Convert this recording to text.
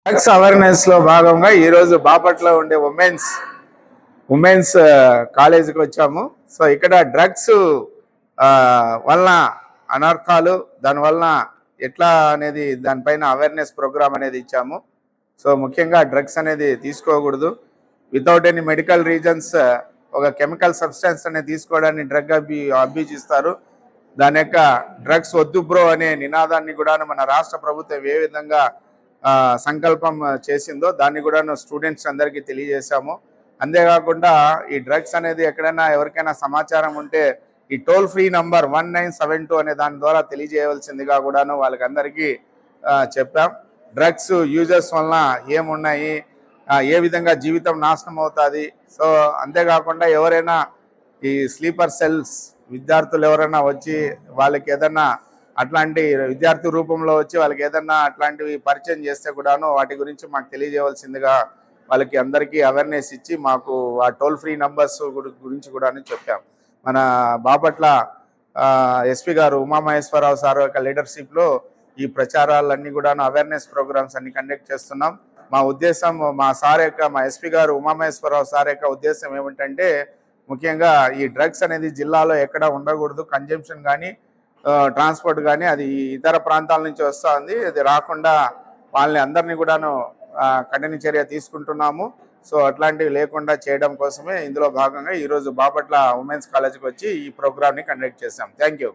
Drugs awareness లో భాగంగా ఈరోజు బాపట్ల ఉండే ఉమెన్స్ కాలేజీకి వచ్చాము. సో ఇక్కడ డ్రగ్స్ వలన అనర్థాలు, దానివలన ఎట్లా అనేది దానిపైన అవేర్నెస్ ప్రోగ్రామ్ అనేది ఇచ్చాము. సో ముఖ్యంగా డ్రగ్స్ అనేది తీసుకోకూడదు. వితౌట్ ఎనీ మెడికల్ రీజన్స్ ఒక కెమికల్ సబ్స్టెన్స్ అనేది తీసుకోవడాన్ని డ్రగ్ అబ్యూజ్ ఇస్తారు. దాని యొక్క డ్రగ్స్ వద్దు బ్రో అనే నినాదాన్ని కూడా మన రాష్ట్ర ప్రభుత్వం ఏ విధంగా సంకల్పం చేసిందో దాన్ని కూడా స్టూడెంట్స్ అందరికీ తెలియజేశాము. అంతేకాకుండా ఈ డ్రగ్స్ అనేది ఎక్కడైనా ఎవరికైనా సమాచారం ఉంటే ఈ టోల్ ఫ్రీ నంబర్ 1972 అనే దాని ద్వారా తెలియజేయవలసిందిగా కూడాను వాళ్ళకందరికీ చెప్పాం. డ్రగ్స్ యూజర్స్ వలన ఏమున్నాయి, ఏ విధంగా జీవితం నాశనం అవుతుంది. సో అంతేకాకుండా ఎవరైనా ఈ స్లీపర్ సెల్స్ విద్యార్థులు ఎవరైనా వచ్చి వాళ్ళకి ఏదన్నా అట్లాంటి విద్యార్థి రూపంలో వచ్చి వాళ్ళకి ఏదన్నా అట్లాంటివి పరిచయం చేస్తే కూడాను వాటి గురించి మాకు తెలియజేయవలసిందిగా వాళ్ళకి అందరికీ అవేర్నెస్ ఇచ్చి మాకు ఆ టోల్ ఫ్రీ నంబర్స్ గురించి కూడా చెప్పాం. మన బాపట్ల ఎస్పీ గారు ఉమామహేశ్వరరావు సార్ యొక్క లీడర్షిప్లో ఈ ప్రచారాలన్నీ కూడా అవేర్నెస్ ప్రోగ్రామ్స్ అన్ని కండక్ట్ చేస్తున్నాం. మా ఉద్దేశం మా ఎస్పీ గారు ఉమామహేశ్వరరావు సార్ యొక్క ఉద్దేశం ఏమిటంటే ముఖ్యంగా ఈ డ్రగ్స్ అనేది జిల్లాలో ఎక్కడ ఉండకూడదు. కన్జంప్షన్ కానీ ట్రాన్స్పోర్ట్ కానీ అది ఇతర ప్రాంతాల నుంచి వస్తుంది. అది రాకుండా వాళ్ళని అందరినీ కూడాను కఠిన చర్య తీసుకుంటున్నాము. సో అట్లాంటివి లేకుండా చేయడం కోసమే ఇందులో భాగంగా ఈరోజు బాపట్ల ఉమెన్స్ కాలేజీకి వచ్చి ఈ ప్రోగ్రామ్ని కండక్ట్ చేశాం. Thank you.